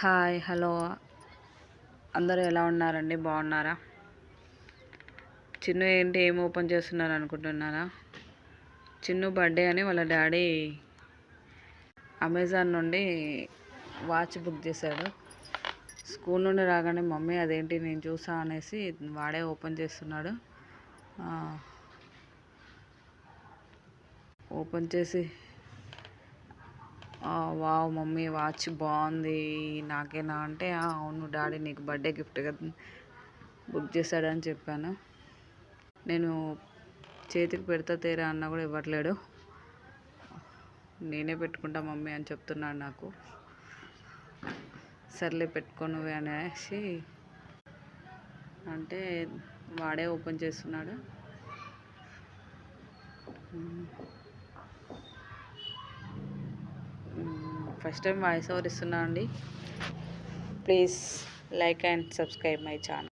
Hi hello అందరూ ఎలా ఉన్నారండి? బాగున్నారా? చిన్ను ఏంటి ఏం ఓపెన్ చేస్తున్నారు అనుకుంటున్నారా? చిన్ను బర్త్డే అని వాళ్ళ డాడీ అమెజాన్ నుండి వాచ్ బుక్ చేశాడు. స్కూల్ నుండి రాగానే మమ్మీ అదేంటి నేను చూసా అనేసి వాడే ఓపెన్ చేస్తున్నాడు. ఓపెన్ చేసి వావ్ మమ్మీ వాచ్ బాగుంది, నాకేనా అంటే అవును డాడీ నీకు బర్త్డే గిఫ్ట్గా బుక్ చేశాడని చెప్పాను. నేను చేతికి పెడతా తేరా అన్నా కూడా ఇవ్వట్లేడు. నేనే పెట్టుకుంటా మమ్మీ అని చెప్తున్నాడు నాకు. సర్లే పెట్టుకో నువ్వే అనేసి అంటే వాడే ఓపెన్ చేస్తున్నాడు. ఫస్ట్ టైం వాయిస్ ఓవర్ ఇస్తున్నా అండి. Please like and subscribe my channel.